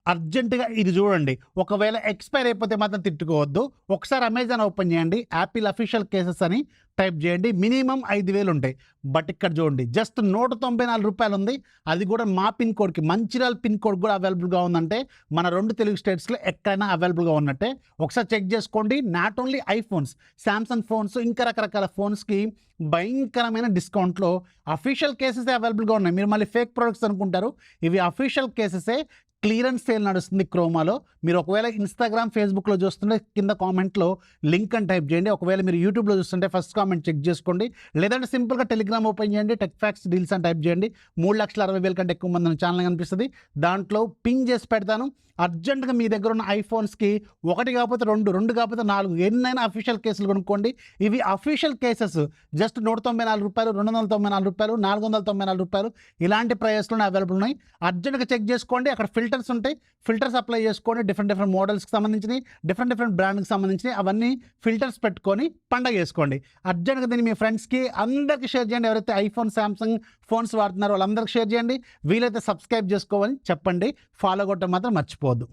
అర్జెంటుగా ఇది చూడండి. ఒకవేళ ఎక్స్‌పైర్ అయిపోతే మాత్రం తిట్టుకోవద్దు. ఒకసారి అమెజాన్ ఓపెన్ చేయండి. యాపిల్ అఫీషియల్ కేసెస్ అని టైప్ చేయండి. మినిమమ్ 5,000 ఉంటాయి. బట్ ఇక్కడ చూడండి జస్ట్ రూ. 194 ఉంది. అది కూడా మా పిన్ కోడ్‌కి మంచిర్యాల పిన్ కోడ్ కూడా అవైలబుల్‌గా ఉందంటే మన 2 తెలుగు స్టేట్స్‌లో ఎక్కడైనా అవైలబుల్‌గా ఉన్నట్టే. ఒకసారి చెక్ చేసుకోండి. Not only iPhones, Samsung phones ఇంకా రకరకాల ఫోన్స్‌కి భయంకరమైన డిస్కౌంట్‌లో అఫీషియల్ కేసెసే అవైలబుల్‌గా ఉన్నాయి. మీరు మళ్ళీ ఫేక్ ప్రొడక్ట్స్ అనుకుంటారు. ఇవి అఫీషియల్ కేసెసే. క్లియరెన్స్ సేల్ నడుస్తుంది క్రోమాలో. మీరు ఒకవేళ ఇన్‌స్టాగ్రామ్, ఫేస్‌బుక్‌లో చూస్తుంటే కింద కామెంట్‌లో లింక్ అని టైప్ చేయండి. ఒకవేళ మీరు యూట్యూబ్‌లో చూస్తుంటే ఫస్ట్ కామెంట్ చెక్ చేసుకోండి. లేదంటే సింపుల్‌గా టెలిగ్రామ్ ఓపెన్ చేయండి. టెక్ ఫ్యాక్ట్స్ డీల్స్ అని టైప్ చేయండి. 3,60,000 కంటే ఎక్కువ మంది ఉన్న ఛానల్ కనిపిస్తది. దాంట్లో పింగ్ చేసి పెడతాను. అర్జెంట్‌గా మీ దగ్గర ఉన్న ఐఫోన్స్‌కి 1 కాకపోతే 2, 2 కాకపోతే 4 ఎన్నైనా అఫీషియల్ కేసులు కొనుక్కోండి. ఇవి అఫీషియల్ కేసెస్ జస్ట్ రూ. 194, రూ. 294, రూ. 494 ఇలాంటి ప్రైస్‌లోనే అవైలబుల్ ఉన్నాయి. అర్జెంట్‌గా చెక్ చేసుకోండి. అక్కడ ఫిల్టర్స్ ఉంటాయి. ఫిల్టర్స్ అప్లై చేసుకోండి. డిఫరెంట్ మోడల్స్‌కి సంబంధించినయి, డిఫరెంట్ బ్రాండ్‌కి సంబంధించినయి అవన్నీ ఫిల్టర్స్ పెట్టుకొని పండగ చేసుకోండి. అర్జెంట్‌గా దీన్ని మీ ఫ్రెండ్స్‌కి అందరికీ షేర్ చేయండి. ఎవరైతే ఐఫోన్, సామ్‌సంగ్ ఫోన్స్ వాడుతున్నారో వాళ్ళందరికీ షేర్ చేయండి. వీలైతే సబ్స్క్రైబ్ చేసుకోమని చెప్పండి. ఫాలో కొట్టడం మాత్రం మర్చిపోవద్దు.